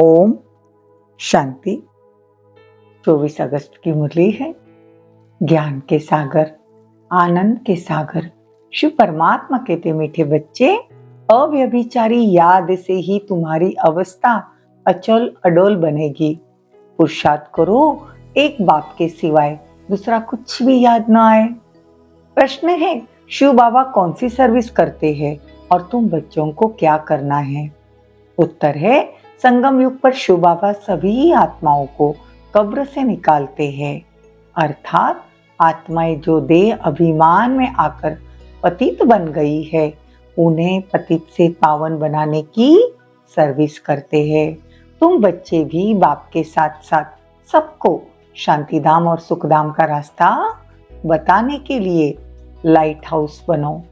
ओम शांति। 24 अगस्त की मुरली है। ज्ञान के सागर, आनंद के सागर शिव परमात्मा कहते, मीठे बच्चे, अव्यभिचारी याद से ही तुम्हारी अवस्था अचल अडोल बनेगी। पुरुषार्थ करो, एक बाप के सिवाय दूसरा कुछ भी याद न आए। प्रश्न है, शिव बाबा कौन सी सर्विस करते हैं और तुम बच्चों को क्या करना है? उत्तर है, संगम युग पर शिव बाबा सभी आत्माओं को कब्र से निकालते हैं, अर्थात आत्माएं जो देह अभिमान में आकर पतित बन गई है, उन्हें पतित से पावन बनाने की सर्विस करते हैं। तुम बच्चे भी बाप के साथ साथ सबको शांतिधाम और सुखधाम का रास्ता बताने के लिए लाइट हाउस बनो।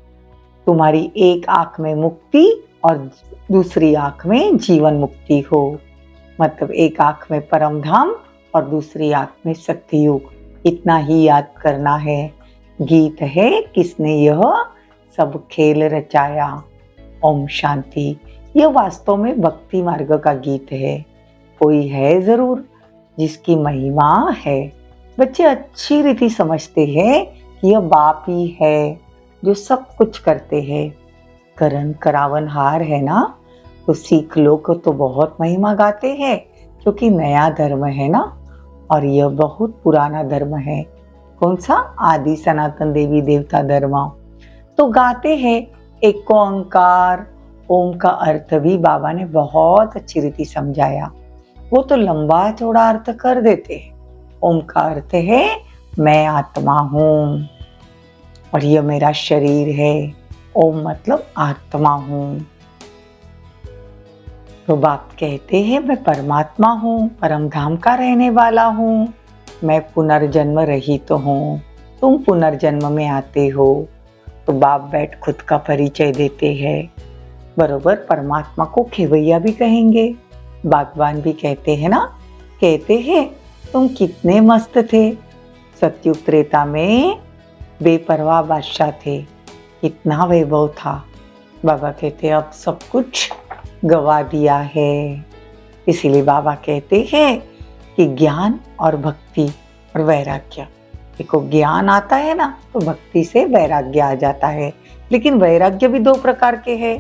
तुम्हारी एक आंख में मुक्ति और दूसरी आंख में जीवन मुक्ति हो, मतलब एक आंख में परम धाम और दूसरी आंख में सत्ययुग। इतना ही याद करना है। गीत है, किसने यह सब खेल रचाया। ओम शांति। यह वास्तव में भक्ति मार्ग का गीत है। कोई है जरूर जिसकी महिमा है। बच्चे अच्छी रीति समझते हैं कि यह बाप ही है जो सब कुछ करते हैं। करण करावन हार है ना, तो सिख लोग तो बहुत महिमा गाते हैं, क्योंकि नया धर्म है ना, और यह बहुत पुराना धर्म है। कौन सा? आदि सनातन देवी देवता धर्म। तो गाते हैं एक ओंकार। ओम का अर्थ भी बाबा ने बहुत अच्छी रीति समझाया। वो तो लंबा चौड़ा अर्थ कर देते हैं। ओम का अर्थ है मैं आत्मा हूँ और यह मेरा शरीर है। ओम मतलब आत्मा हूँ। तो बाप कहते हैं मैं परमात्मा हूँ, परम धाम का रहने वाला हूँ, मैं पुनर्जन्म रहित हूँ, तुम पुनर्जन्म में आते हो। तो बाप बैठ खुद का परिचय देते हैं। बरोबर परमात्मा को खेवैया भी कहेंगे, बागवान भी कहते हैं ना। कहते हैं तुम कितने मस्त थे, सतयुग त्रेता में बेपरवाह बादशाह थे, कितना वैभव था। बाबा कहते अब सब कुछ गवा दिया है। इसीलिए बाबा कहते हैं कि ज्ञान और भक्ति और वैराग्य। देखो ज्ञान आता है ना, तो भक्ति से वैराग्य आ जाता है। लेकिन वैराग्य भी दो प्रकार के हैं।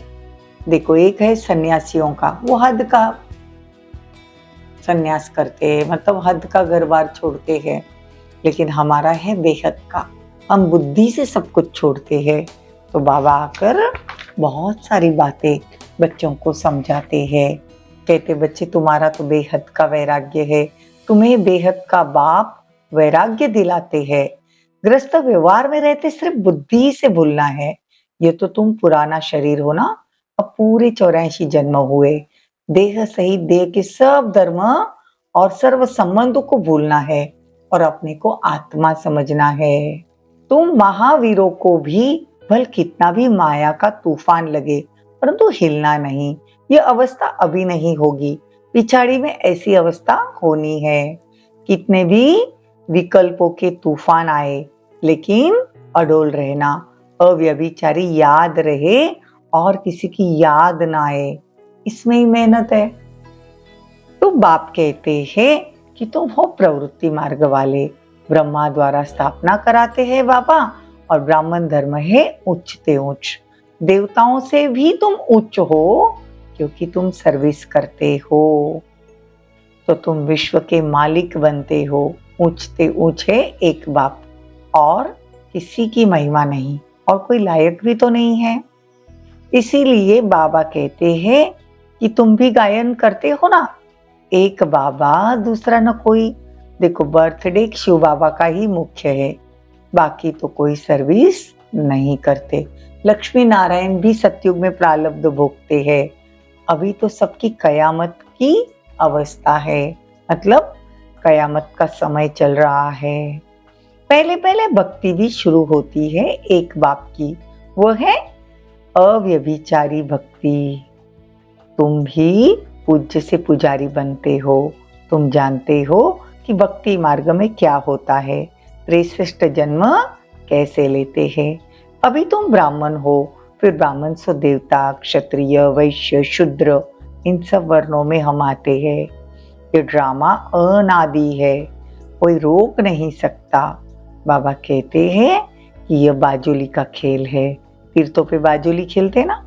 देखो, एक है सन्यासियों का, वो हद का सन्यास करते हैं, मतलब हद का घर बार छोड़ते हैं। लेकिन हमारा है बेहद का, हम बुद्धि से सब कुछ छोड़ते हैं। तो बाबा आकर बहुत सारी बातें बच्चों को समझाते हैं। कहते बच्चे तुम्हारा तो बेहद का वैराग्य है, तुम्हें बेहद का बाप वैराग्य दिलाते हैं। ग्रस्त व्यवहार में रहते सिर्फ बुद्धि से भूलना है। ये तो तुम पुराना शरीर हो ना, अब पूरे 84 जन्म हुए। देह सहित देह के सब धर्म और सर्व संबंधों को भूलना है और अपने को आत्मा समझना है। तुम महावीरों को भी भल कितना भी माया का तूफान लगे, परंतु हिलना नहीं। यह अवस्था अभी नहीं होगी, पिछाड़ी में ऐसी अवस्था होनी है। कितने भी विकल्पों के तूफान आए, लेकिन अडोल रहना, अव्यभिचारी याद रहे और किसी की याद ना आए, इसमें ही मेहनत है। तो बाप कहते हैं कि तुम हो प्रवृत्ति मार्ग वाले। ब्रह्मा द्वारा स्थापना कराते हैं बाबा, और ब्राह्मण धर्म है उच्चते उच्च। देवताओं से भी तुम उच्च हो, क्योंकि तुम सर्विस करते हो। तो तुम विश्व के मालिक बनते हो। ऊंचते ऊंच है एक बाप, और किसी की महिमा नहीं, और कोई लायक भी तो नहीं है। इसीलिए बाबा कहते हैं कि तुम भी गायन करते हो ना, एक बाबा दूसरा न कोई। देखो बर्थडे शिव बाबा का ही मुख्य है, बाकी तो कोई सर्विस नहीं करते। लक्ष्मी नारायण भी सतयुग में प्रारब्ध भोगते हैं। अभी तो सबकी कयामत की अवस्था है, मतलब कयामत का समय चल रहा है। पहले पहले भक्ति भी शुरू होती है एक बाप की, वो है अव्यभिचारी भक्ति। तुम भी पूज्य से पुजारी बनते हो। तुम जानते हो कि भक्ति मार्ग में क्या होता है, श्रेष्ठ जन्म कैसे लेते हैं। अभी तुम ब्राह्मण हो, फिर ब्राह्मण से देवता, क्षत्रिय, वैश्य, शूद्र, इन सब वर्णों में हम आते हैं। ये ड्रामा अनादि है, कोई रोक नहीं सकता। बाबा कहते हैं कि यह बाजुली का खेल है। तीर्थों पे बाजुली खेलते ना,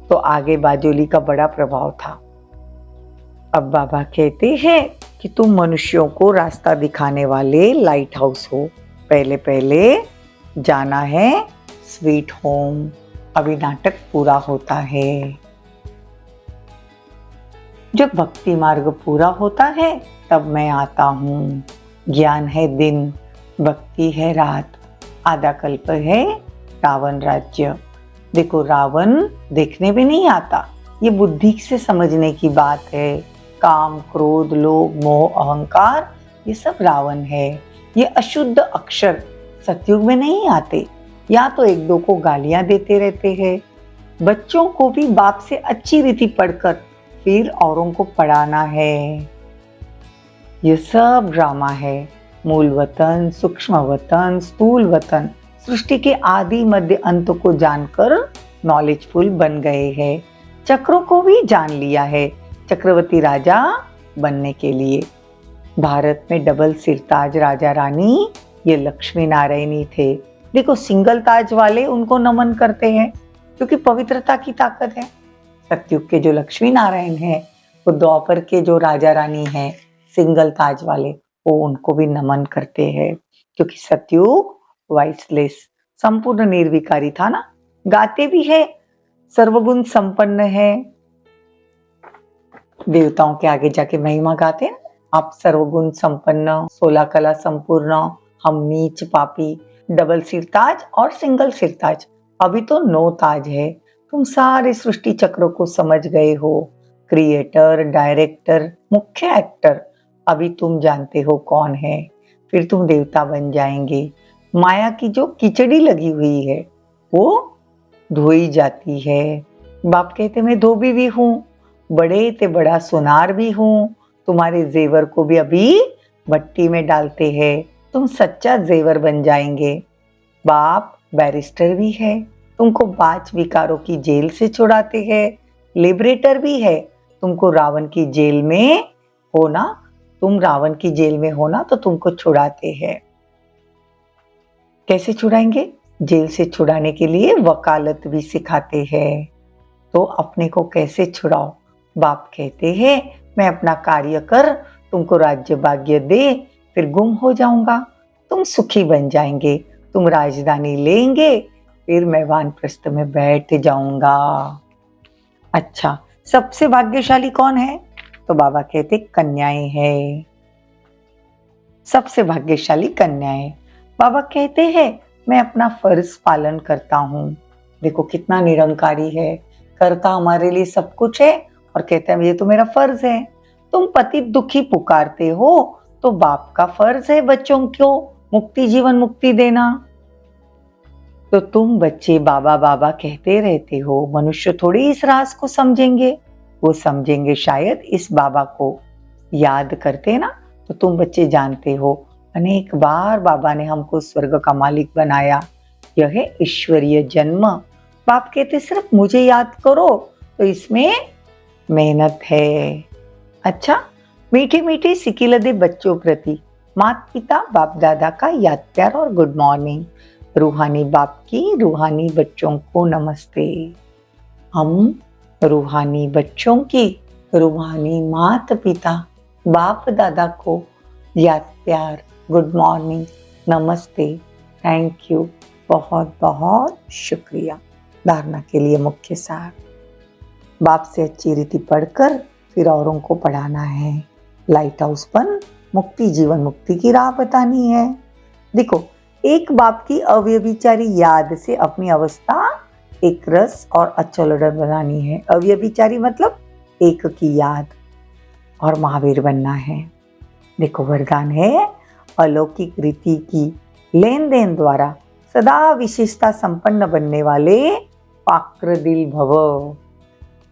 तो आगे बाजुली का बड़ा प्रभाव था। अब बाबा कहते हैं कि तुम मनुष्यों को रास्ता दिखाने वाले लाइट हाउस हो। पहले पहले जाना है स्वीट होम। अभी नाटक पूरा होता है। जब भक्ति मार्ग पूरा होता है तब मैं आता हूँ। ज्ञान है दिन, भक्ति है रात, आधा कल्प है रावण राज्य। देखो, रावण देखने में नहीं आता, ये बुद्धि से समझने की बात है। काम, क्रोध, लोभ, मोह, अहंकार, ये सब रावण है। ये अशुद्ध अक्षर सतयुग में नहीं आते। या तो एक दो को गालियां देते रहते हैं। बच्चों को भी बाप से अच्छी रीति पढ़कर फिर औरों को पढ़ाना है। ये सब ड्रामा है। मूल वतन, सूक्ष्म वतन, स्थूल वतन, सृष्टि के आदि मध्य अंत को जानकर नॉलेजफुल बन गए हैं। चक्रों को भी जान लिया है चक्रवर्ती राजा बनने के लिए। भारत में डबल सिरताज राजा रानी ये लक्ष्मी नारायणी थे। देखो, सिंगल ताज वाले उनको नमन करते हैं क्योंकि पवित्रता की ताकत है। सतयुग के जो लक्ष्मी नारायण हैं, वो द्वापर के जो राजा रानी हैं सिंगल ताज वाले, वो उनको भी नमन करते हैं क्योंकि सतयुग वाइसलेस, संपूर्ण निर्विकारी था ना। गाते भी है, सर्वगुण संपन्न है। देवताओं के आगे जाके महिमा गाते हैं, आप सर्वगुण संपन्न, 16 कला संपूर्ण, हम नीच पापी। डबल सिरताज और सिंगल सिरताज, अभी तो 9 ताज है। तुम सारे सृष्टि चक्रों को समझ गए हो। क्रिएटर, डायरेक्टर, मुख्य एक्टर अभी तुम जानते हो कौन है। फिर तुम देवता बन जाएंगे। माया की जो किचड़ी लगी हुई है वो धोई जाती है। बाप कहते मैं धोबी भी हूँ, बड़े ते बड़ा सुनार भी हूँ। तुम्हारे जेवर को भी अभी भट्टी में डालते हैं, तुम सच्चा जेवर बन जाएंगे। बाप बैरिस्टर भी है, तुमको 5 विकारों की जेल से छुड़ाते हैं। लिबरेटर भी है, तुमको रावण की जेल में हो ना, तुम रावण की जेल में हो ना, तो तुमको छुड़ाते हैं। कैसे छुड़ाएंगे? जेल से छुड़ाने के लिए वकालत भी सिखाते हैं। तो अपने को कैसे छुड़ाओ? बाप कहते हैं मैं अपना कार्य कर तुमको राज्य भाग्य दे, फिर गुम हो जाऊंगा, तुम सुखी बन जाएंगे, तुम राजधानी लेंगे, फिर मैं वानप्रस्थ में बैठ जाऊंगा। अच्छा, सबसे भाग्यशाली कौन है? तो बाबा कहते कन्याएं हैं। सबसे भाग्यशाली कन्याएं। बाबा कहते हैं मैं अपना फर्ज पालन करता हूँ। देखो कितना निरंकारी है, करता हमारे लिए सब कुछ है और कहता है ये तो मेरा फर्ज है। तुम पति दुखी पुकारते हो तो बाप का फर्ज है बच्चों को मुक्ति, जीवन मुक्ति देना। तो तुम बच्चे बाबा बाबा कहते रहते हो, मनुष्य थोड़ी इस राज को समझेंगे। वो समझेंगे शायद इस बाबा को याद करते ना। तो तुम बच्चे जानते हो अनेक बार बाबा ने हमको स्वर्ग का मालिक बनाया। यह है ईश्वरीय जन्म। बाप कहते सिर्फ मुझे याद करो, तो इसमें मेहनत है। अच्छा, मीठे मीठे सिकिलदे बच्चों प्रति माता पिता बाप दादा का याद प्यार और गुड मॉर्निंग। रूहानी बाप की रूहानी बच्चों को नमस्ते। हम रूहानी बच्चों की रूहानी माता पिता बाप दादा को याद प्यार, गुड मॉर्निंग, नमस्ते, थैंक यू, बहुत बहुत शुक्रिया। धारणा के लिए मुख्य सार, बाप से अच्छी रीति पढ़कर फिर औरों को पढ़ाना है। लाइट हाउस पर मुक्ति, जीवन मुक्ति की राह बतानी है। देखो, एक बाप की अव्यभिचारी याद से अपनी अवस्था एक रस और अचल बनानी है। अव्यभिचारी मतलब एक की याद, और महावीर बनना है। देखो, वरदान है अलौकिक रीति की लेन देन द्वारा सदा विशेषता संपन्न बनने वाले पाक्र दिल भव।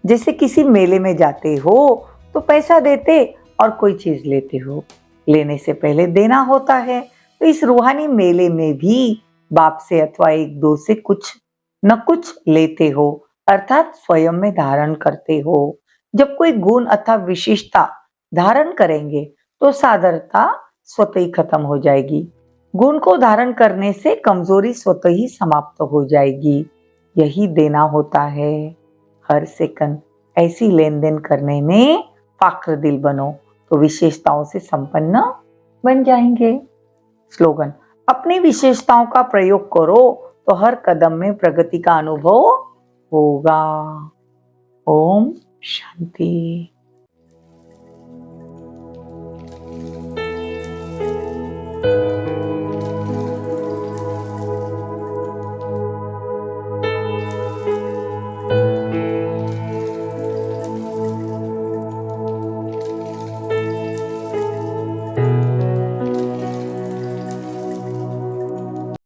जैसे किसी मेले में जाते हो तो पैसा देते और कोई चीज लेते हो, लेने से पहले देना होता है। तो इस रूहानी मेले में भी बाप से अथवा एक दो से कुछ न कुछ लेते हो, अर्थात स्वयं में धारण करते हो। जब कोई गुण अथवा विशेषता धारण करेंगे तो साधारणता स्वतः ही खत्म हो जाएगी। गुण को धारण करने से कमजोरी स्वतः ही समाप्त हो जाएगी। यही देना होता है। हर सेकंड ऐसी लेन देन करने में फाक्र दिल बनो तो विशेषताओं से संपन्न बन जाएंगे। स्लोगन, अपनी विशेषताओं का प्रयोग करो तो हर कदम में प्रगति का अनुभव होगा। ओम शांति।